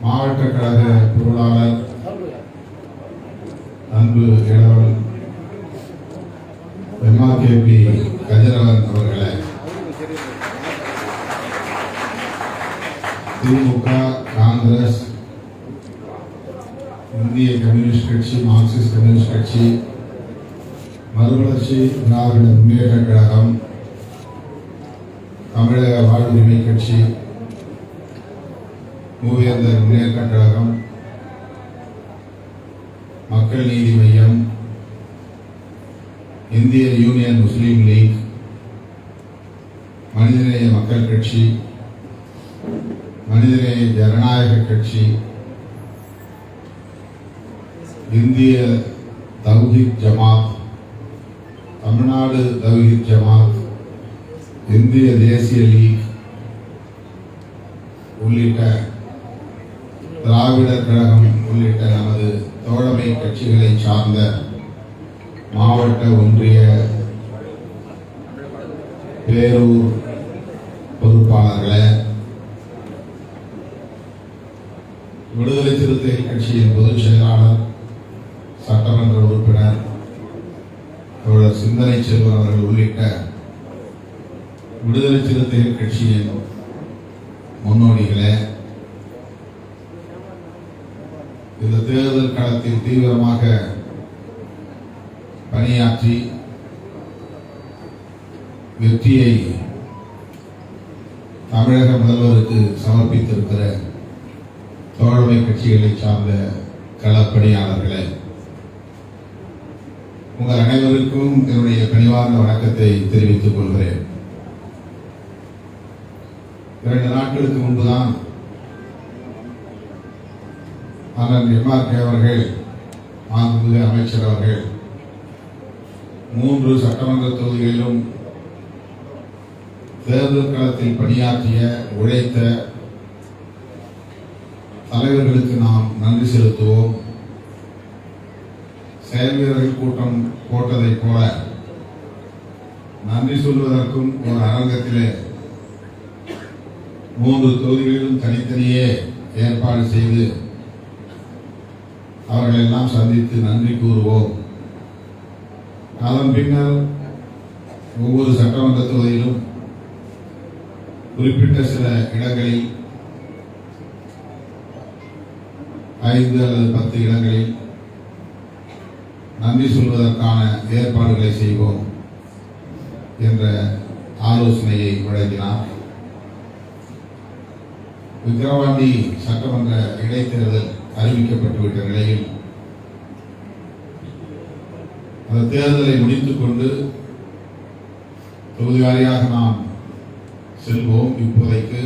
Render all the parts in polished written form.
மாவட்ட கழக பொருளாளர் அன்பு இளவல் MRKP கதிரவன் அவர்களை, திமுக, காங்கிரஸ், இந்திய கம்யூனிஸ்ட் கட்சி, மார்க்சிஸ்ட் கம்யூனிஸ்ட் கட்சி, மறுமலர்ச்சி திராவிட முன்னேற்ற கழகம், தமிழக வாழ்வுரிமை கட்சி, மூவேந்தர் முன்னேற்ற கழகம், மக்கள் நீதி மையம், இந்திய யூனியன் முஸ்லீம் லீக், மனிதநேய மக்கள் கட்சி, மனிதநேய ஜனநாயக கட்சி, இந்திய தவ்ஹீத் ஜமாத், தமிழ்நாடு தவ்ஹீத் ஜமாத், இந்திய தேசிய லீக் உள்ளிட்ட திராவிடர் கழகம் உள்ளிட்ட நமது தோழமை கட்சிகளை சார்ந்த மாவட்ட, ஒன்றிய, பேரூர் பொறுப்பாளர்களே, விடுதலை சிறுத்தைகள் கட்சியின் பொதுச் செயலாளர், சட்டமன்ற உறுப்பினர் தோழர் சிந்தனை செல்வன் அவர்கள் உள்ளிட்ட விடுதலை சிறுத்தைகள் கட்சியின் முன்னோடிகளே, இந்த தேர்தல் களத்தில் தீவிரமாக பணியாற்றி வெற்றியை தமிழக முதல்வருக்கு சமர்ப்பித்திருக்கிற தோழமை கட்சிகளை சார்ந்த களப்பணியாளர்களே, உங்கள் அனைவருக்கும் என்னுடைய பணிவார்ந்த வணக்கத்தை தெரிவித்துக் கொள்கிறேன். 2 நாட்களுக்கு முன்புதான் அண்ணன் MRK அவர்கள், மாண்புமிகு அமைச்சர் அவர்கள் 3 சட்டமன்ற தொகுதிகளிலும் தேர்தல் களத்தில் பணியாற்றிய, உழைத்த தலைவர்களுக்கு நாம் நன்றி செலுத்துவோம். செயல் வீரர்கள் கூட்டம் போட்டதைப் போல நன்றி சொல்வதற்கும் ஒரு அரங்கத்திலே 3 தொகுதிகளிலும் தனித்தனியே ஏற்பாடு செய்து அவர்களெல்லாம் சந்தித்து நன்றி கூறுவோம். அதன் பின்னர் ஒவ்வொரு சட்டமன்ற தொகுதியிலும் குறிப்பிட்ட சில இடங்களில் 5 அல்லது 10 இடங்களில் நன்றி சொல்வதற்கான ஏற்பாடுகளை செய்வோம் என்ற ஆலோசனையை வழங்கினார். விக்கிரவாண்டி சட்டமன்ற இடைத்தேர்தல் அறிவிக்கப்பட்டுவிட்ட நிலையில் அந்த தேர்தலை முடித்துக் கொண்டு தொகுதி வாரியாக நாம் செல்வோம். இப்போதைக்கு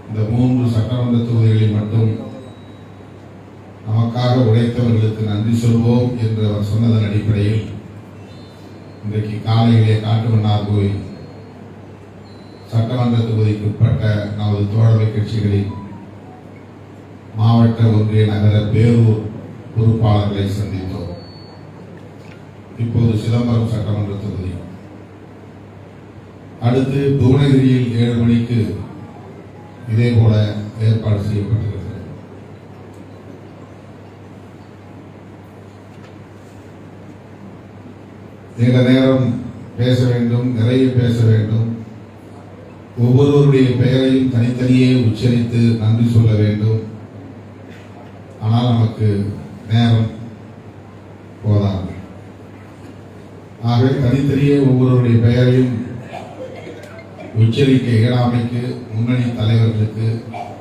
இந்த 3 சட்டமன்ற தொகுதிகளில் மட்டும் நமக்காக உழைத்தவர்களுக்கு நன்றி சொல்வோம் என்று அவர் சொன்னதன் அடிப்படையில் இன்றைக்கு காலையிலே காட்டுமன்னார் கோயில் சட்டமன்ற தொகுதிக்கு உட்பட்ட நமது தோழமை கட்சிகளின் மாவட்ட, ஒன்றிய, நகர, பேரூர் பொறுப்பாளர்களை சந்தித்தோம். இப்போது சிதம்பரம் சட்டமன்ற தொகுதி, அடுத்து புவனகிரியில் 7 மணிக்கு இதே போல ஏற்பாடு செய்யப்பட்டிருக்கிறது. நீண்ட நேரம் பேச வேண்டும், நிறைய பேச வேண்டும், ஒவ்வொருவருடைய பெயரையும் தனித்தனியே உச்சரித்து நன்றி சொல்ல வேண்டும். ஆனால் நமக்கு நேரம் போதாது. ஆகவே தனித்தனியே ஒவ்வொருவருடைய பெயரையும் உச்சரிக்க இயலாமைக்கு முன்னணி தலைவர்களுக்கு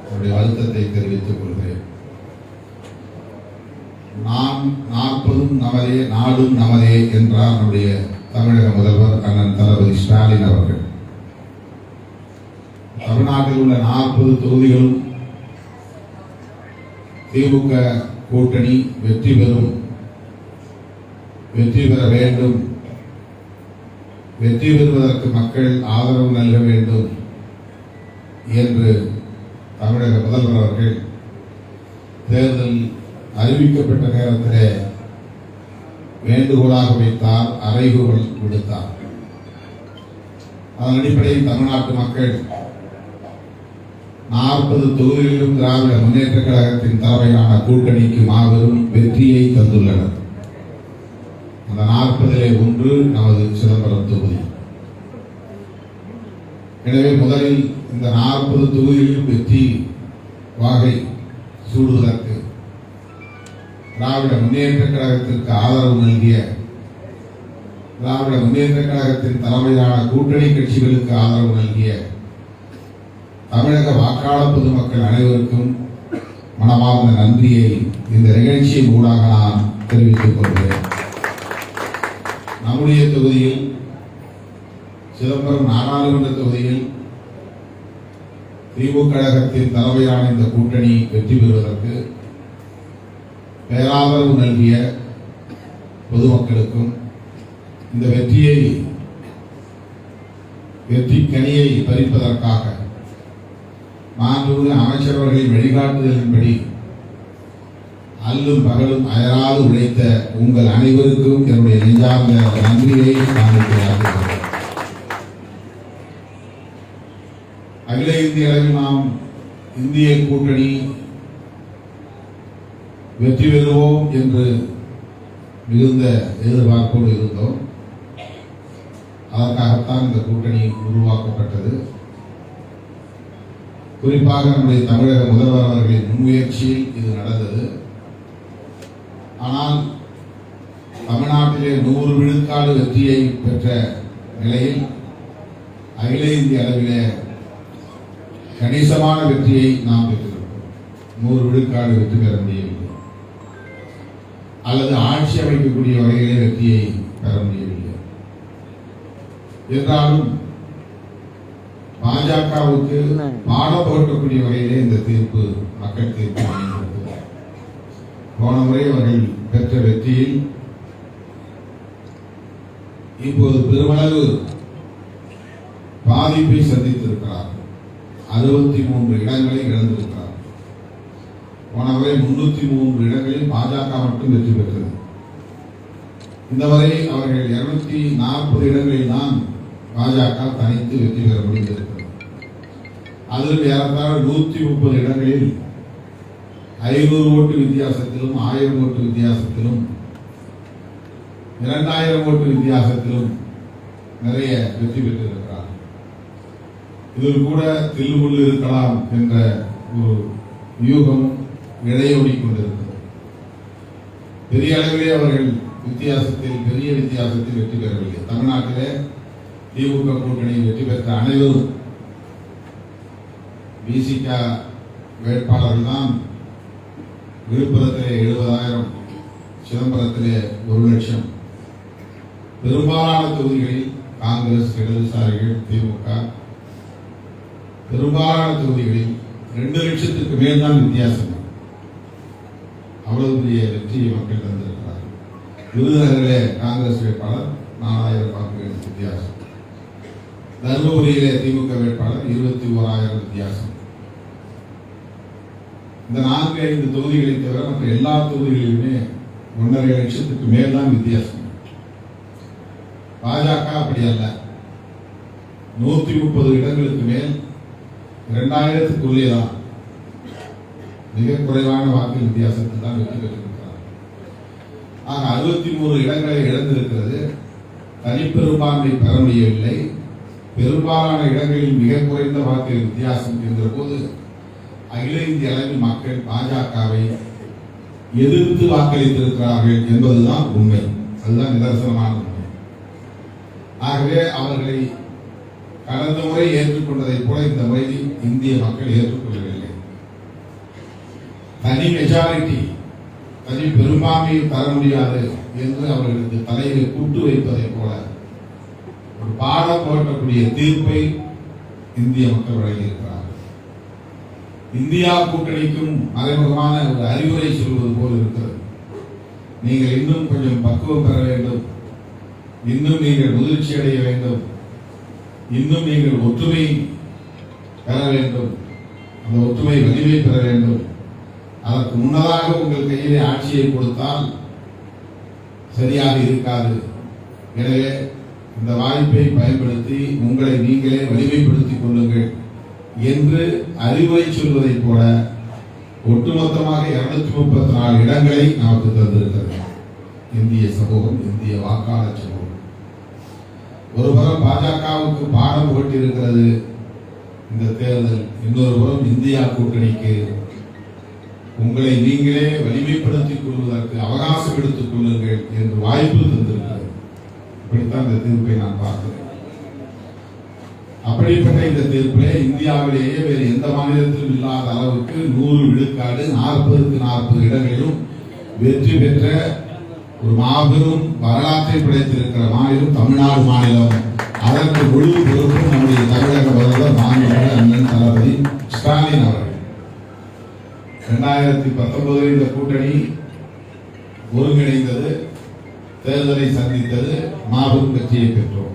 என்னுடைய வருத்தத்தை தெரிவித்துக் கொள்கிறேன். நாம் 40 நமதே, நாடும் நமதே என்றார் நம்முடைய தமிழக முதல்வர் அண்ணன் தளபதி ஸ்டாலின் அவர்கள். தமிழ்நாட்டில் உள்ள 40 தொகுதிகளும் திமுக கூட்டணி வெற்றி பெறும், வெற்றி பெற வேண்டும், வெற்றி பெறுவதற்கு மக்கள் ஆதரவு நல்க வேண்டும் என்று தமிழக முதல்வர் அவர்கள் தேர்தல் அறிவிக்கப்பட்ட நேரத்திலே வேண்டுகோளாக வைத்தார், அறைகூவல் விடுத்தார். அதன் அடிப்படையில் தமிழ்நாட்டு மக்கள் 40 தொகுதிகளிலும் திராவிட முன்னேற்ற கழகத்தின் தலைமையிலான கூட்டணிக்கு மாபெரும் வெற்றியை தந்துள்ளனர். அந்த 40லே ஒன்று நமது சிதம்பரம் தொகுதி. எனவே முதலில் இந்த 40 தொகுதிகளிலும் வெற்றி வாகை சூடுவதற்கு திராவிட முன்னேற்ற கழகத்திற்கு ஆதரவு நல்கிய திராவிட முன்னேற்ற கழகத்தின் தலைமையிலான கூட்டணி கட்சிகளுக்கு ஆதரவு நல்கிய தமிழக வாக்காளர் பொதுமக்கள் அனைவருக்கும் மனமார்ந்த நன்றியை இந்த நிகழ்ச்சியின் ஊடாக நான் தெரிவித்துக் கொள்கிறேன். நம்முடைய தொகுதியில் சிதம்பரம் நாடாளுமன்ற தொகுதியில் திமுக கழகத்தின் தலைமையிலான இந்த கூட்டணி வெற்றி பெறுவதற்கு பேராதரவு நல்கிய பொதுமக்களுக்கும் இந்த வெற்றி கனியை பறிப்பதற்காக மாண்புமிகு அமைச்சர் அவர்களின் வழிகாட்டுதலின்படி அல்லும் பகலும் அயராது உழைத்த உங்கள் அனைவருக்கும் என்னுடைய நெஞ்சார்ந்த நன்றியை காண்பிக்கிறார்கள். அகில இந்திய அளவில் நாம் இந்திய கூட்டணி வெற்றி பெறுவோம் என்று மிகுந்த எதிர்பார்ப்போடு இருந்தோம். அதற்காகத்தான் இந்த கூட்டணி உருவாக்கப்பட்டது. குறிப்பாக நம்முடைய தமிழக முதல்வர் அவர்களின் முன்முயற்சியில் இது நடந்தது. ஆனால் தமிழ்நாட்டிலே 100 விழுக்காடு வெற்றியை பெற்ற நிலையில் அகில இந்திய அளவிலே கணிசமான வெற்றியை நாம் பெற்றிருக்கிறோம். 100 விழுக்காடு வெற்றி பெற முடியவில்லை, அல்லது ஆட்சி அமைக்கக்கூடிய வகையிலே வெற்றியை பெற முடியவில்லை. என்றாலும் பாஜகவுக்கு பாடம் புகட்டக்கூடிய வகையிலே இந்த தீர்ப்பு மக்கள் தீர்ப்பு அமைந்திருக்கிறது. போன முறை அவர்கள் பெற்ற வெற்றியில் இப்போது பெருமளவு பாதிப்பை சந்தித்திருக்கிறார்கள். 63 இடங்களை இழந்திருக்கிறார்கள். போன முறை 303 இடங்களில் பாஜக மட்டும் வெற்றி பெற்றது. இந்த முறை அவர்கள் 240 இடங்களில் தான் பாஜக தனித்து வெற்றி பெற முடிந்திருக்கிறது. அதில் ஏறத்தாழ 130 இடங்களில் 500 ஓட்டு வித்தியாசத்திலும் 1000 ஓட்டு வித்தியாசத்திலும் 2000 ஓட்டு வித்தியாசத்திலும் நிறைய வெற்றி பெற்றிருக்கிறார். இதில் கூட தில்லுமுள்ளு இருக்கலாம் என்ற ஒரு யூகம் இடையோடி கொண்டிருக்கிறது. பெரிய அளவிலே அவர்கள் பெரிய வித்தியாசத்தில் வெற்றி பெறவில்லை. தமிழ்நாட்டிலே திமுக கூட்டணி வெற்றி பெற்ற அனைவரும் விசிக வேட்பாளர்கள் தான். விழுப்புரத்திலே 70,000, சிதம்பரத்திலே 1,00,000. பெரும்பாலான தொகுதிகளில் காங்கிரஸ், இடதுசாரிகள், திமுக பெரும்பாலான தொகுதிகளில் 2,00,000க்கு மேல் தான் வித்தியாசம். அவ்வளவு பெரிய வெற்றியை மக்கள் தந்திருக்கிறார்கள். விருதுநகரிலே காங்கிரஸ் வேட்பாளர் 4,000 வாக்குகள் வித்தியாசம். தருமபுரியிலே திமுக வேட்பாளர் 21,000 வித்தியாசம். இந்த 4-5 தொகுதிகளை தவிர மற்ற எல்லா தொகுதிகளிலுமே 1,50,000க்கு மேல் தான் வித்தியாசம். பாஜக அப்படி அல்ல. 130 இடங்களுக்கு மேல் 2,000க்குள்ளே தான், மிக குறைவான வாக்கு வித்தியாசத்தில் தான் வெற்றி பெற்றிருக்கிறார். ஆக 63 இடங்களை இழந்திருக்கிறது. தனிப்பெரும்பான்மை பெற முடியவில்லை. பெரும்பாலான இடங்களில் மிக குறைந்த வாக்கு வித்தியாசம் என்கிற போது அகில இந்திய அளவில் மக்கள் பாஜகவை எதிர்த்து வாக்களித்திருக்கிறார்கள் என்பதுதான் உண்மை. அதுதான் நிதர்சனமான உண்மை. ஆகவே அவர்களை கடந்த முறை ஏற்றுக்கொண்டதை போல இந்த முறை இந்திய மக்கள் ஏற்றுக்கொள்ளவில்லை. தனி மெஜாரிட்டி, தனி பெரும்பான்மையை தர முடியாது என்று அவர்களுக்கு தலையை கூட்டு வைப்பதை போல ஒரு பாடம் புகட்டக்கூடிய தீர்ப்பை இந்திய மக்கள் வழங்கியிருக்கிறார்கள். இந்தியா கூட்டணிக்கும் மறைமுகமான ஒரு அறிவுரை சொல்வது போல் இருக்கிறது. நீங்கள் இன்னும் கொஞ்சம் பக்குவம் பெற வேண்டும், இன்னும் நீங்கள் முதிர்ச்சி அடைய வேண்டும், இன்னும் நீங்கள் ஒற்றுமை பெற வேண்டும், அந்த ஒற்றுமை வலிமை பெற வேண்டும். அதற்கு முன்னதாக உங்கள் கையிலே ஆட்சியை கொடுத்தால் சரியாக இருக்காது. எனவே இந்த வாய்ப்பை பயன்படுத்தி உங்களை நீங்களே வலிமைப்படுத்திக் கொள்ளுங்கள் என்று அறிவுரை சொல்வதைப் போல ஒட்டுமொத்தமாக 234 இடங்களை நமக்கு தந்திருக்கிறது இந்திய சமூகம், இந்திய வாக்காளர் சமூகம். ஒருபுறம் பாஜகவுக்கு பாடம் போட்டிருக்கிறது இந்த தேர்தல், இன்னொரு புறம் இந்தியா கூட்டணிக்கு உங்களை நீங்களே வலிமைப்படுத்திக் கொள்வதற்கு அவகாசம் எடுத்துக் கொள்ளுங்கள் என்று வாய்ப்பு தந்திருக்கிறது. இப்படித்தான் இந்த தீர்ப்பை நான் பார்க்கிறேன். அப்படிப்பட்ட இந்த தீர்ப்பிலே இந்தியாவிலேயே வேறு எந்த மாநிலத்திலும் இல்லாத அளவுக்கு 100 விழுக்காடு 40க்கு 40 இடங்களிலும் வெற்றி பெற்ற ஒரு மாபெரும் வரலாற்றை படைத்திருக்கிற மாநிலம் தமிழ்நாடு மாநிலம். அதற்கு முழு பொறுப்பும் நம்முடைய தமிழக முதல்வர் மாண்புமிகு அண்ணன் தளபதி ஸ்டாலின் அவர்கள். 2019 இந்த கூட்டணி ஒருங்கிணைந்தது, தேர்தலை சந்தித்தது, மாபெரும் வெற்றியை பெற்றோம்.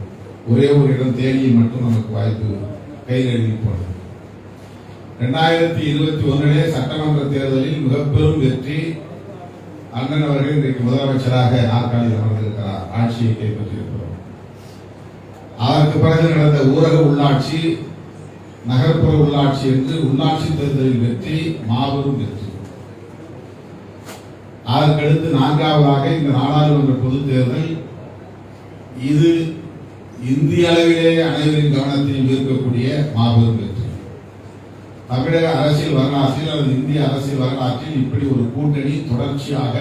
ஒரே ஒரு இடம் தேனியில் மட்டும் நமக்கு வாய்ப்பு கை நழுவி போனது. 2021 சட்டமன்ற தேர்தலில் மிகப்பெரும் வெற்றி. அண்ணன் அவர்கள் இன்றைக்கு முதலமைச்சராக நாற்காலியில் அமர்ந்திருக்கிறார், ஆட்சியை கைப்பற்றியிருக்கிறோம். அதற்கு பிறகு நடந்த ஊரக உள்ளாட்சி, நகர்ப்புற உள்ளாட்சி என்று உள்ளாட்சி தேர்தலில் வெற்றி, மாபெரும் வெற்றி. அதற்கடுத்து 4வதாக இந்த நாடாளுமன்ற பொதுத் தேர்தல். இது இந்திய அளவிலே அனைவரின் கவனத்தையும் ஈர்க்கக்கூடிய மாபெரும் வெற்றி. தமிழக அரசியல் வரலாற்றில் அல்லது இந்திய அரசியல் வரலாற்றில் இப்படி ஒரு கூட்டணி தொடர்ச்சியாக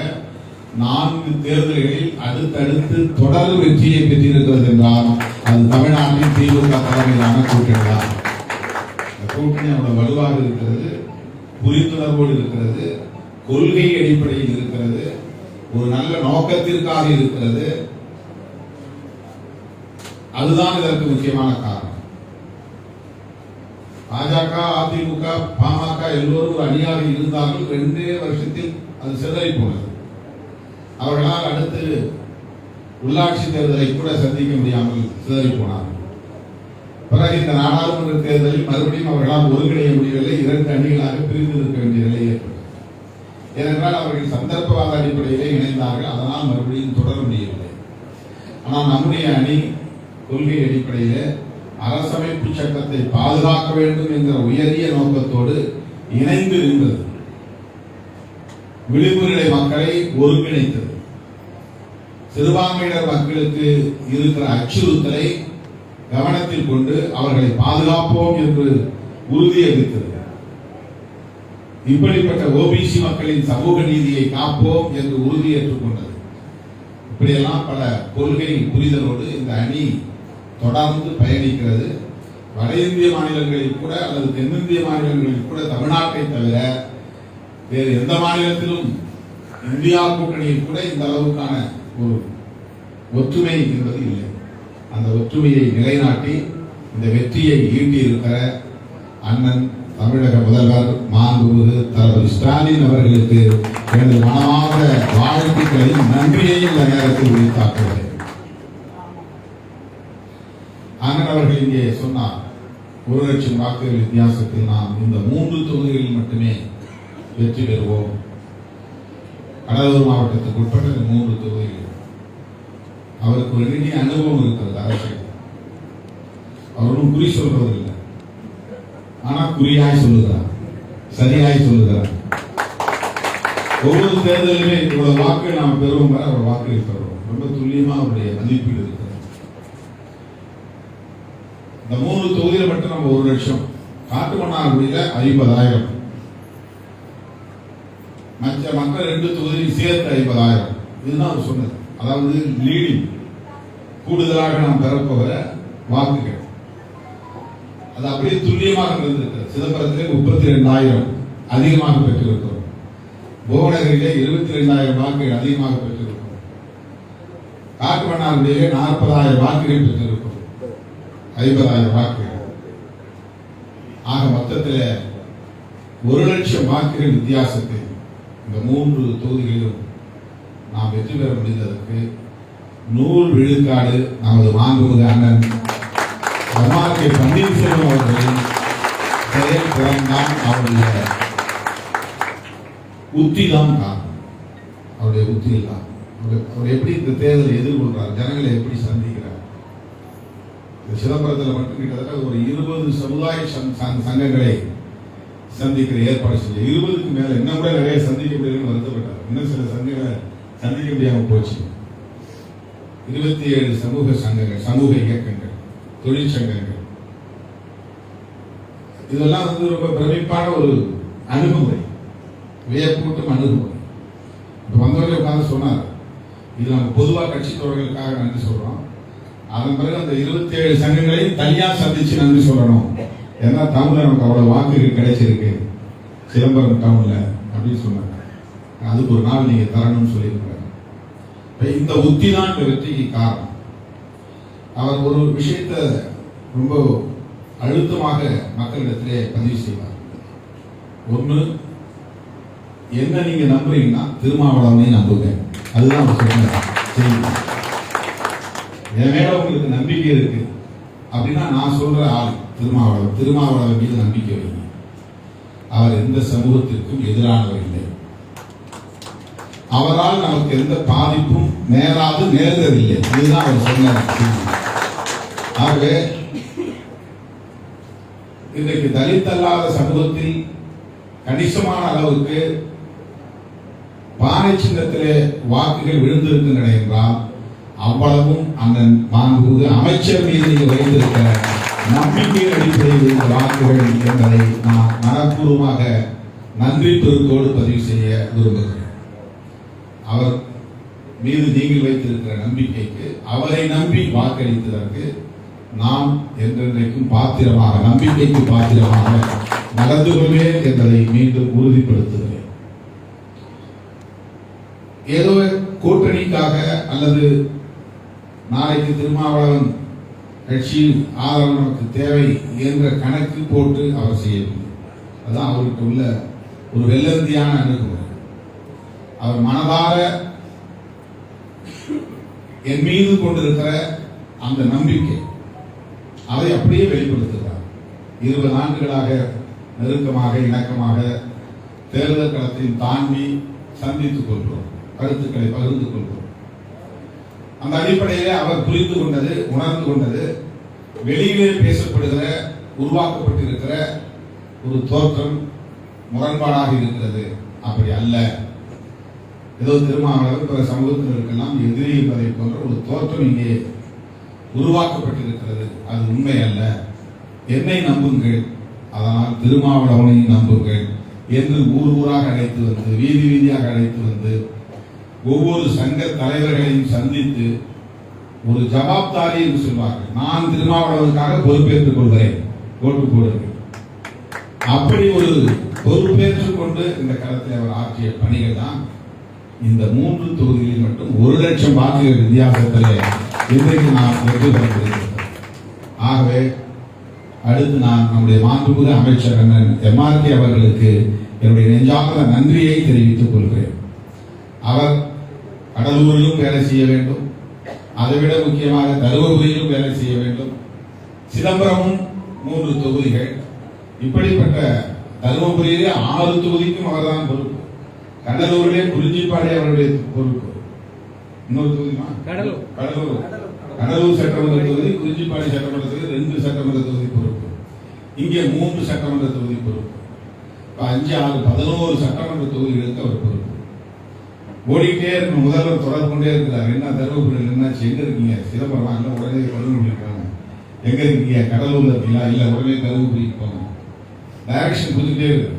4 தேர்தல்களில் அடுத்தடுத்து தொடர் வெற்றியை பெற்றிருக்கிறது என்றால் அது தமிழ்நாட்டில் திமுக தலைமையிலான கூட்டணி தான். இந்த கூட்டணி அவ்வளவு வலுவாக இருக்கிறது, புரிந்துணர்வோடு இருக்கிறது, கொள்கை அடிப்படையில் இருக்கிறது, ஒரு நல்ல நோக்கத்திற்காக இருக்கிறது. அதுதான் இதற்கு முக்கியமான காரணம். பாஜக, அதிமுக, பாமக எல்லோரும் ஒரு அணியாக இருந்தார்கள். 2 வருஷத்தில் அது சிதறி போனது. அவர்களால் அடுத்து உள்ளாட்சி தேர்தலை கூட சந்திக்க முடியாமல் சிதறி போனார்கள். பிறகு இந்த நாடாளுமன்ற தேர்தலில் மறுபடியும் அவர்களால் ஒருங்கிணைய முடியவில்லை. 2 அணிகளாக பிரிந்து இருக்க வேண்டிய நிலை ஏற்பட்டது. ஏனென்றால் அவர்கள் சந்தர்ப்பவாத அடிப்படையிலே இணைந்தார்கள். அதனால் மறுபடியும் தொடர முடியவில்லை. ஆனால் நம்முடைய அணி கொள்கை அடிப்படையிலே அரசமைப்பு சட்டத்தை பாதுகாக்க வேண்டும் என்ற உயரிய நோக்கத்தோடு இணைந்து நின்றது. விளிம்பு நிலை மக்களை ஒருங்கிணைத்தது. சிறுபான்மையினர் மக்களுக்கு இருக்கிற அச்சுறுத்தலை கவனத்தில் கொண்டு அவர்களை பாதுகாப்போம் என்று உறுதியளித்தது. இப்படிப்பட்ட ஓபிசி மக்களின் சமூக நீதியை காப்போம் என்று உறுதியேற்றுக் கொண்டது. இப்படியெல்லாம் பல கொள்கை புரிதலோடு இந்த அணி தொடர்ந்து பயணிக்கிறது. வட இந்திய மாநிலங்களில் கூட அல்லது தென்னிந்திய மாநிலங்களில் கூட தமிழ்நாட்டை தவிர வேறு எந்த மாநிலத்திலும் இந்தியா கூட்டணியில் கூட இந்த அளவுக்கான ஒரு ஒற்றுமை என்பது இல்லை. அந்த ஒற்றுமையை நிலைநாட்டி இந்த வெற்றியை ஈட்டி இருக்கிற அண்ணன் தமிழக முதல்வர் மாண்புமிகு தளபதி ஸ்டாலின் அவர்களுக்கு எனது மனமார்ந்த வாழ்த்துக்களையும் நன்றியையும் இந்த நேரத்தில் உரித்தாக்குகிறேன். அண்ணன் அவர்கள் இங்கே சொன்னார், 1 லட்சம் வாக்குகள் வித்தியாசத்தில் நாம் இந்த 3 தொகுதிகளில் மட்டுமே வெற்றி பெறுவோம். கடலூர் மாவட்டத்துக்கு உட்பட்ட 3 தொகுதிகள். அவருக்கு ஒரு நீடிய அனுபவம் இருக்கிறது அரசியல். அவரும் குறி சொல்றதில்லை, ஆனா குறியாய் சொல்லுகிறார், சரியாய் சொல்லுகிறார். ஒவ்வொரு தேர்தலுமே இவ்வளவு வாக்குகள் நாம் பெறுவோம், அவர் வாக்குகள் பெறுவோம். ரொம்ப துல்லியமா அவருடைய மதிப்பீடு இருக்கிறது. இந்த 3 தொகுதியில் மட்டும் நம்ம 1 லட்சம், காட்டுமன்னார்குடியில 50,000, மற்ற 2 தொகுதியில் சேர்த்து 50,000. இதுதான் அவர் சொன்னது. அதாவது லீடிங், கூடுதலாக நாம் பெறப்போகிற வாக்குகள் அது அப்படியே துல்லியமாக இருந்திருக்கிறது. சிதம்பரத்திலே 32,000 அதிகமாக பெற்றிருக்கிறோம். புவனகிரியிலே 22,000 வாக்குகள் அதிகமாக பெற்றிருக்கிறோம். காட்டுமன்னார்குடியிலே 40,000 வாக்குகள் பெற்றிருக்கிறோம், 50,000 வாக்குகள். ஆக மொத்தத்தில் 1 லட்சம் வாக்குகள் வித்தியாசத்தில் இந்த 3 தொகுதிகளிலும் நாம் வெற்றி பெற முடிந்ததற்கு 100 விழுக்காடு நமது மாண்புமிகு அண்ணன் எம்ஆர்கே பன்னீர்செல்வம் அவர்களின் செயல்திறன் தான், அவருடைய உத்தி தான் காரணம். அவருடைய உத்தியில் தான் அவர் எப்படி இந்த தேர்தலை எதிர்கொள்றார், ஜனங்களை எப்படி சந்திக்கிறார். சிதம்பரத்தில் மட்டும் கிட்டத்தட்ட ஒரு 20 சமுதாய சங்கங்களை சந்திக்கிற ஏற்பாடு செஞ்சு 20க்கு மேல இன்னும் கூட நிறைய சந்திக்க முடியலன்னு வருத்தப்பட்டார். இன்னும் சில சங்கங்களை சந்திக்க முடியாம போச்சு. 27 சமூக சங்கங்கள், சமூக இயக்கங்கள், தொழிற்சங்கங்கள், இதெல்லாம் ரொம்ப பிரமிப்பான ஒரு அணுகுமுறை, வியப்பூட்டும் அணுகுமுறை. இப்ப வந்தவர்கள் உட்கார்ந்து சொன்னார், இது நம்ம பொதுவாக கட்சி தோழர்களுக்காக நன்றி சொல்றோம். அதன் பிறகு அந்த 27 சங்கங்களையும் தனியா சந்திச்சு நன்றி சொல்லணும். ஏன்னா டவுன்ல நமக்கு அவ்வளவு வாக்குகள் கிடைச்சிருக்கு சிதம்பரம் டவுன்ல அப்படின்னு சொன்னாங்க. அதுக்கு ஒரு நாள் நீங்க தரணும்னு சொல்லியிருக்காங்க. இந்த உத்தி தான் இந்த வெற்றிக்கு காரணம். அவர் ஒரு விஷயத்தை ரொம்ப அழுத்தமாக மக்களிடத்திலே பதிவு செய்வார். ஒன்று, என்ன நீங்க நம்புறீங்கன்னா திருமாவளவனை நம்புங்க. அதுதான் அவர் சொன்ன செய்தி. என் மேல உங்களுக்கு நம்பிக்கை இருக்கு அப்படின்னா நான் சொல்ற ஆள் திருமாவளவன் மீது நம்பிக்கை வைங்க. அவர் எந்த சமூகத்திற்கும் எதிரானவர் இல்லை. அவரால் நமக்கு எந்த பாதிப்பும் நேர்ந்ததில்லை. இதுதான் அவர் சொன்ன. ஆகவே இன்றைக்கு தலித் அல்லாத சமூகத்தில் கணிசமான அளவுக்கு பானை சின்னத்திலே வாக்குகள் விழுந்திருக்கின்றன என்றால் அவ்வளவும் அந்த மாண்புமிகு அமைச்சர் மீது நீங்கள் வைத்திருக்கிற நம்பிக்கையின் அடிப்படையில் இருந்த வாக்குகள் என்பதை நான் மனப்பூர்வமாக நன்றி பெருத்தோடு பதிவு செய்ய விரும்புகிறேன். அவர் மீது நீங்கள் வைத்திருக்கிற நம்பிக்கைக்கு, அவரை நம்பி வாக்களித்ததற்கு நாம் என்றென்றைக்கும் பாத்திரமாக, நம்பிக்கைக்கு பாத்திரமாக நடந்து கொள்வேன் என்பதை மீண்டும் உறுதிப்படுத்துகிறேன். ஏதோ கூட்டணிக்காக அல்லது நாளைக்கு திருமாவளவன் கட்சி ஆதரவு நமக்கு தேவை என்ற கணக்கு போட்டு அவர் செய்யவில்லை. அதுதான் அவருக்கு உள்ள ஒரு வெள்ளந்தியான அணுகுமுறை. அவர் மனதார என் மீது கொண்டிருக்கிற அந்த நம்பிக்கை அதை அப்படியே வெளிப்படுத்துகிறார். 20 ஆண்டுகளாக நெருக்கமாக இணக்கமாக தேர்தல் களத்தையும் தாண்டி சந்தித்துக் கொள்கிறோம், கருத்துக்களை பகிர்ந்து கொள்கிறோம். அந்த அடிப்படையிலே அவர் புரிந்து கொண்டது, உணர்ந்து கொண்டது, வெளியிலே பேசப்படுகிற உருவாக்கப்பட்டிருக்கிற ஒரு தோற்றம் முரண்பாடாக இருக்கிறது. அப்படி அல்ல. ஏதோ திருமாவளவன் பிற சமூகத்தினருக்கெல்லாம் எதிரி என்பதை போன்ற ஒரு தோற்றம் இங்கே உருவாக்கப்பட்டிருக்கிறது. அது உண்மை அல்ல. என்னை நம்புங்கள், அதனால் திருமாவளவனை நம்புங்கள் என்று ஊர் ஊராக அழைத்து வந்து, வீதி வீதியாக அழைத்து வந்து, ஒவ்வொரு சங்க தலைவர்களையும் சந்தித்து ஒரு ஜவாப்தாரி என்று சொல்வார்கள். நான் திருமாவளவனுக்காக பொறுப்பேற்றுக் கொள்கிறேன், ஓட்டு போடுங்கள். அப்படி ஒரு பொறுப்பேற்றுக் கொண்டு இந்த களத்தில் அவர் ஆற்றிய பணிகள் தான் இந்த 3 தொகுதிகளில் மட்டும் 1 லட்சம் வாக்குகள் வித்தியாசத்திலே இன்றைக்கு நாம் வெற்றி பெற்றிருக்கிறோம். ஆகவே அடுத்து நான் நம்முடைய மாண்புமிகு அமைச்சர் MRK அவர்களுக்கு என்னுடைய நெஞ்சார்ந்த நன்றியை தெரிவித்துக் கொள்கிறேன். அவர் கடலூரிலும் வேலை செய்ய வேண்டும், அதைவிட முக்கியமாக தருமபுரியிலும் வேலை செய்ய வேண்டும். சிதம்பரமும் 3 தொகுதிகள். இப்படிப்பட்ட தருமபுரியிலே 6 தொகுதிக்கும் அவர்தான் பொறுப்பு. கடலூரிலே குறிஞ்சிப்பாடி அவருடைய பொறுப்பு. இன்னொரு தொகுதிமா கடலூர் சட்டமன்ற தொகுதி, குறிஞ்சிப்பாடி சட்டமன்ற தொகுதி 2 சட்டமன்ற தொகுதி பொறுப்பு. இங்கே 3 சட்டமன்ற தொகுதி பொறுப்பு. 5, 6, 11 சட்டமன்ற தொகுதிகளுக்கு அவர் பொறுப்பு. ஓடிக்கிட்டே இருக்கும். முதல்வர் தொடர்பு கொண்டே இருக்கிறார். என்ன தருமபுரியில் என்னாச்சு, எங்க இருக்கீங்க? சிதம்பரம் இல்ல, உடனே கடலூர் இருக்காங்க. எங்க இருக்கீங்க? கடலூர்ல இருக்கீங்களா? இல்ல, உடனே தருமபுரிக்கு போங்க. டைரக்ஷன் கொடுத்துட்டே இருக்கு.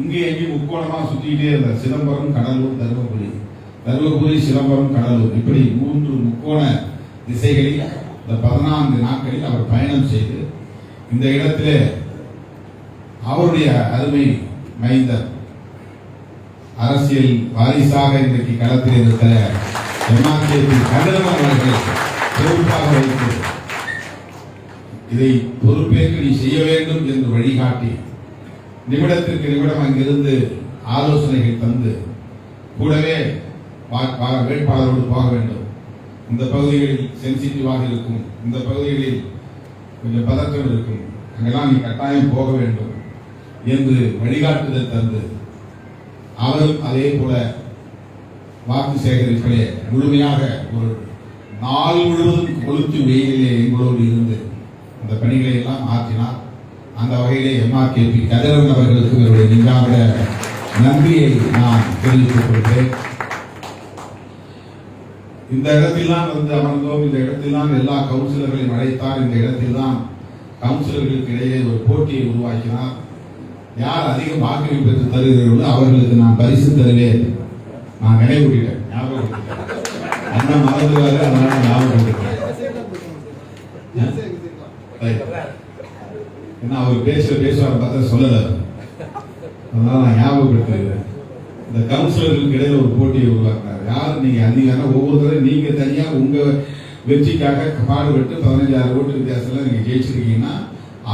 இங்கே எங்கேயும் முக்கோணமா சுத்திக்கிட்டே இருந்தார். சிதம்பரம், கடலூர், தருமபுரி, தருமபுரி, சிதம்பரம், கடலூர், இப்படி 3 முக்கோண திசைகளில் இந்த 14 நாட்களில் அவர் பயணம் செய்து இந்த இடத்திலே அவருடைய அருமை மைந்தர், அரசியல் வாரிசாக இன்றைக்கு களத்தில் இருக்கிற MRK கண்டனம் அவர்களை பொறுப்பாக வைத்து இதை பொறுப்பேற்று நீ செய்ய வேண்டும் என்று வழிகாட்டி நிமிடத்திற்கு நிமிடம் அங்கிருந்து ஆலோசனைகள் தந்து கூடவே வேட்பாளரோடு போக வேண்டும், இந்த பகுதிகளில் சென்சிட்டிவாக இருக்கும், இந்த பகுதிகளில் கொஞ்சம் பதற்றம் இருக்கும், அங்கெல்லாம் நீ கட்டாயம் போக வேண்டும் என்று வழிகாட்டுதல் தந்து அவரும் அதே போல வாக்கு சேகரிப்பிலே முழுமையாக ஒரு நாள் முழுவதும் கொளுத்து வெயிலே எங்களோடு இருந்து அந்த பணிகளை எல்லாம் ஆற்றினார். அந்த வகையிலே MRKP கதிரவன் அவர்களுக்கு என்னுடைய நெஞ்சார்ந்த நன்றியை நான் தெரிவித்துக் கொள்கிறேன். இந்த இடத்தில்தான் வந்து அமர்ந்தோம். இந்த இடத்தில்தான் எல்லா கவுன்சிலர்களையும் அழைத்தார். இந்த இடத்தில்தான் கவுன்சிலர்களுக்கு இடையே ஒரு போட்டியை உருவாக்கினார். யார் அதிக வாக்குகள் பெற்று தருகிறீர்களோ அவர்களுக்கு நான் பரிசு தருவேன். நான் நினைவுகிறேன், ஞாபகம் அண்ணன் மறந்துவாரு, அதனால ஞாபகம் ஏன்னா அவர் பேசுவார் பார்த்தா சொல்லல, அதனால நான் ஞாபகப்படுத்துகிறேன். இந்த கவுன்சிலர்களுக்கு இடையில ஒரு போட்டியை உருவாக்கினார். யார் நீங்க அதிகம் ஒவ்வொருத்தரும் நீங்க தனியா உங்க வெற்றிக்காக பாடுபட்டு 15,000 ஓட்டு வித்தியாசத்துல நீங்க ஜெயிச்சிருக்கீங்கன்னா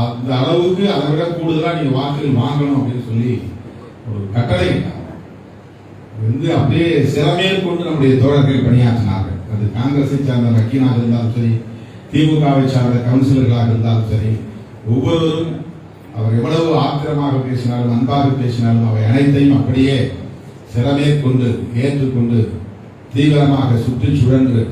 அந்த அளவுக்கு அதை விட கூடுதலா நீங்க வாக்குகள் வாங்கணும் அப்படின்னு சொல்லி ஒரு கட்டளை வந்து அப்படியே சிறமேல் கொண்டு நம்முடைய தோழர்கள் பணியாற்றினார்கள். அது காங்கிரஸை சார்ந்த வக்கீலாக இருந்தாலும் சரி, திமுகவை சார்ந்த கவுன்சிலர்களாக இருந்தாலும் சரி, ஒவ்வொருவரும் அவர் எவ்வளவு ஆத்திரமாக பேசினாலும் அன்பாக பேசினாலும் அவை அனைத்தையும் அப்படியே சிறமேற்கொண்டு ஏற்றுக்கொண்டு தீவிரமாக சுற்றி சுழன்று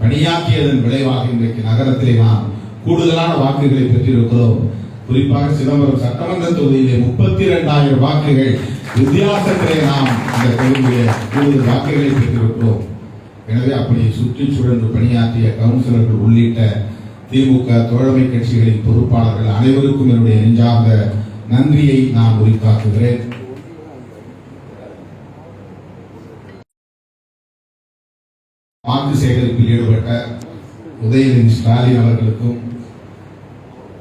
பணியாற்றியதன் விளைவாக இன்றைக்கு நகரத்திலே நாம் கூடுதலான வாக்குகளை பெற்றிருக்கிறோம். குறிப்பாக சிதம்பரம் சட்டமன்ற தொகுதியிலே 32,000 வாக்குகள் வித்தியாசத்திலே நாம் இந்த தொகுதியிலே கூடுதல் வாக்குகளை பெற்றிருக்கிறோம். எனவே அப்படி சுற்றி சுழன்று பணியாற்றிய கவுன்சிலர்கள் உள்ளிட்ட திமுக தோழமை கட்சிகளின் பொறுப்பாளர்கள் அனைவருக்கும் என்னுடைய நெஞ்சார்ந்த நன்றியை நான் உரித்தாக்குகிறேன். வாக்கு சேகரிப்பில் ஈடுபட்ட உதயநிதி ஸ்டாலின் அவர்களுக்கும்,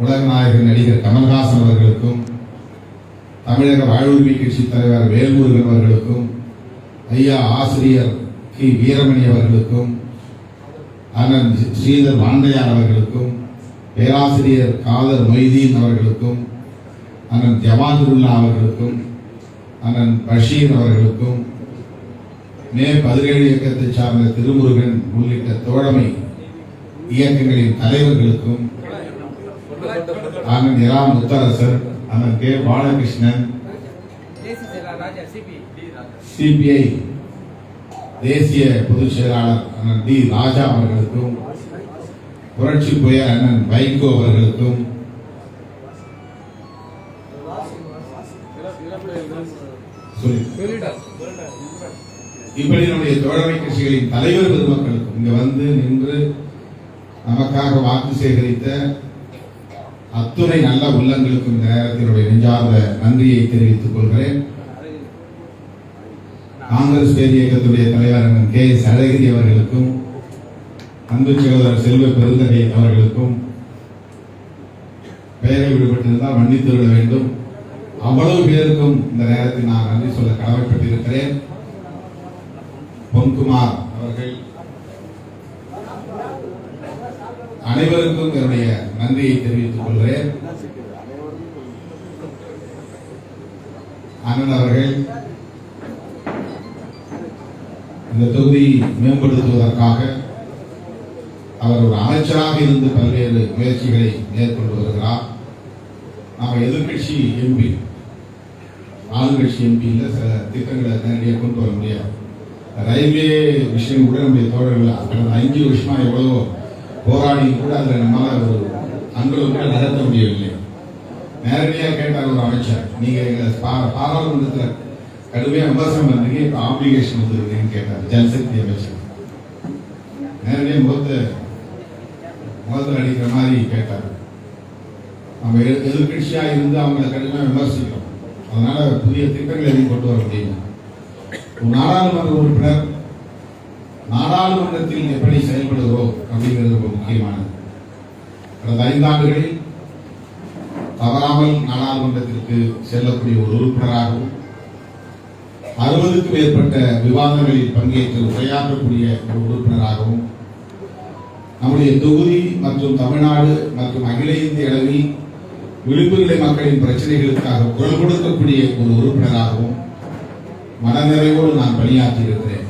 உலகநாயகர் நடிகர் கமல்ஹாசன் அவர்களுக்கும், தமிழக வாழ்வுரிமை கட்சி தலைவர் வேல்முருகன் அவர்களுக்கும், ஐயா ஆசிரியர் கி வீரமணி அவர்களுக்கும், அண்ணன் ஸ்ரீதர் வாண்டையார் அவர்களுக்கும், பேராசிரியர் காதர் மொய்தீன் அவர்களுக்கும், அண்ணன் ஜவாஹிருல்லா அவர்களுக்கும், அண்ணன் பஷீர் அவர்களுக்கும், மே 17 இயக்கத்தை சார்ந்த திருமுருகன் உள்ளிட்ட தோழமை இயக்கங்களின் தலைவர்களுக்கும், அண்ணன் இரா முத்தரசர், அண்ணன் கே பாலகிருஷ்ணன், சிபிஐ தேசிய பொதுச் செயலாளர் அண்ணன் டி ராஜா அவர்களுக்கும், புரட்சி புயல் அண்ணன் வைகோ அவர்களுக்கும், இப்படி நம்முடைய தோழமை கட்சிகளின் தலைவர் பெருமக்களுக்கும் இங்க வந்து நின்று நமக்காக வாக்கு சேகரித்த அத்துணை நல்ல உள்ளங்களுக்கும் இந்த நேரத்தினுடைய நெஞ்சார்ந்த நன்றியை தெரிவித்துக் கொள்கிறேன். காங்கிரஸ் பேர் இயக்கத்துடைய தலைவர் கே எஸ் அழகிரி அவர்களுக்கும், அன்பு சகோதரர் செல்வ பெருந்தகை அவர்களுக்கும், பெயரை விடுபட்டிருந்தால் மன்னித்து விட வேண்டும். அவ்வளவு பேருக்கும் இந்த நேரத்தில் நான் நன்றி சொல்ல கடமைப்பட்டிருக்கிறேன். பொன்குமார் அவர்கள் அனைவருக்கும் என்னுடைய நன்றியை தெரிவித்துக் கொள்கிறேன். அண்ணன் அவர்கள் இந்த தொகுதியை மேம்படுத்துவதற்காக அவர் ஒரு அமைச்சராக இருந்து பல்வேறு முயற்சிகளை மேற்கொண்டு வருகிறார். நாம எதிர்கட்சி எம்பி, ஆளுங்கட்சி எம்பி இல்ல, சில திட்டங்களை நேரடியாக கொண்டு வர முடியாது. ரயில்வே விஷயம் கூட நம்முடைய தோழர்கள் கடந்த 5 வருஷமா எவ்வளவோ போராடி கூட அதில் நம்மளால ஒரு அங்குலம் கூட நடத்த முடியவில்லை. நேரடியாக கேட்டார் ஒரு அமைச்சர், நீங்க எங்க பாராளுமன்றத்தில் கடுமையாக விமர்சனம் பண்றீங்க, இப்ப ஆப்ளிகேஷன் வந்துருக்கீங்கன்னு கேட்டார் ஜல்சக்தி அமைச்சர். நேரடியாக முகத்தில் அடிக்கிற மாதிரி கேட்டார். நம்ம எதிர்கட்சியா இருந்து அவங்களை கடுமையாக விமர்சிக்கிறோம், அதனால புதிய திட்டங்களை எதையும் கொண்டு வர முடியும். ஒரு நாடாளுமன்ற உறுப்பினர் நாடாளுமன்றத்தில் எப்படி செயல்படுகிறோம் அப்படிங்கிறது ரொம்ப முக்கியமானது. கடந்த 5 ஆண்டுகளில் தவறாமல் நாடாளுமன்றத்திற்கு செல்லக்கூடிய ஒரு உறுப்பினராகவும் 60க்கும் மேற்பட்ட விவாதங்களில் பங்கேற்று உரையாற்றக்கூடிய ஒரு உறுப்பினராகவும் நம்முடைய தொகுதி மற்றும் தமிழ்நாடு மற்றும் அகில இந்திய அளவில் விளிம்பு நிலை மக்களின் பிரச்சனைகளுக்காக குரல் கொடுக்கக்கூடிய ஒரு உறுப்பினராகவும் மனநிறைவோடு நான் பணியாற்றி இருக்கிறேன்.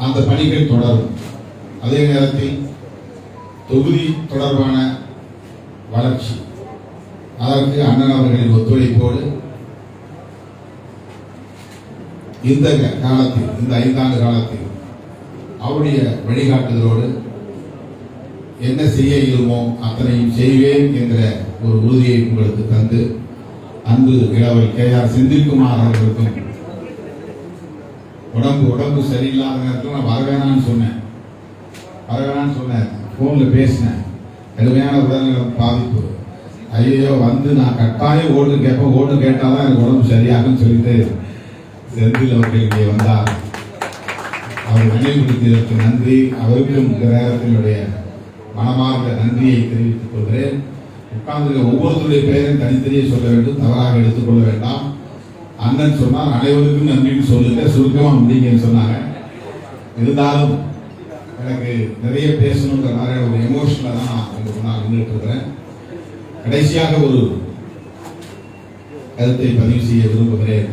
அந்த பணிகள் தொடரும். அதே நேரத்தில் தொகுதி தொடர்பான வளர்ச்சி, அதற்கு அண்ணன் அவர்களின் ஒத்துழைப்போடு இந்த காலத்தில், இந்த 5 ஆண்டு காலத்தில் அவருடைய வழிகாட்டுதலோடு என்ன செய்ய இயலுமோ அத்தனையும் செய்வேன் என்ற ஒரு உறுதியை உங்களுக்கு தந்து, அன்பு இளவல் KR செந்தில்குமார் அவர்களுக்கும் உடம்பு சரியில்லாத நேரத்தில் நான் வரவேணான்னு சொன்னேன், போன்ல பேசினேன். கடுமையான உடல்நலம் பாதிப்பு. ஐயோ வந்து நான் கட்டாயம் ஓட்டு கேட்பேன், ஓட்டு கேட்டாதான் எனக்கு உடம்பு சரியாகும்னு சொல்லிட்டு செந்தில் அவர்கள் இங்கே வந்தார். அவர் நினைவுபடுத்தியதற்கு நன்றி. அவருக்கும் இந்த நேரத்தினுடைய மனமார்ந்த நன்றியை தெரிவித்துக் கொள்கிறேன். உட்கார்ந்து ஒவ்வொருத்தருடைய பெயரையும் தனித்தனியே சொல்ல வேண்டும், தவறாக எடுத்துக்கொள்ள வேண்டாம். அண்ணன் சொன்னார் அனைவருக்கும் நன்றின்னு சொல்லுங்க, சுருக்கமா முடிங்கன்னு சொன்னாங்க. இருந்தாலும் எனக்கு நிறைய பேசணுங்கிற மாதிரி ஒரு எமோஷனலா தான் நான் நின்றுட்டு இருக்கிறேன். கடைசியாக ஒரு கருத்தை பதிவு செய்ய விரும்புகிறேன்.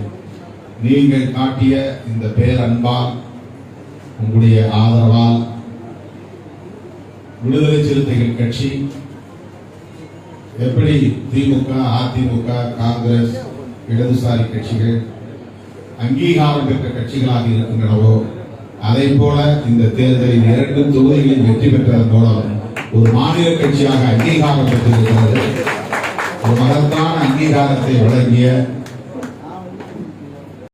நீங்கள் காட்டிய இந்த பேரன்பால், உங்களுடைய ஆதரவால் விடுதலை சிறுத்தைகள் கட்சி எப்படி திமுக, அதிமுக, காங்கிரஸ், இடதுசாரி கட்சிகள் அங்கீகாரம் பெற்ற கட்சிகளாக இருக்கின்றனவோ, அதை போல இந்த தேர்தலில் 2 தொகுதிகளில் வெற்றி பெற்றதன் மூலம் ஒரு மாநில கட்சியாக அங்கீகாரம் பெற்றிருக்கிறது. ஒரு மகத்தான அங்கீகாரத்தை வழங்கிய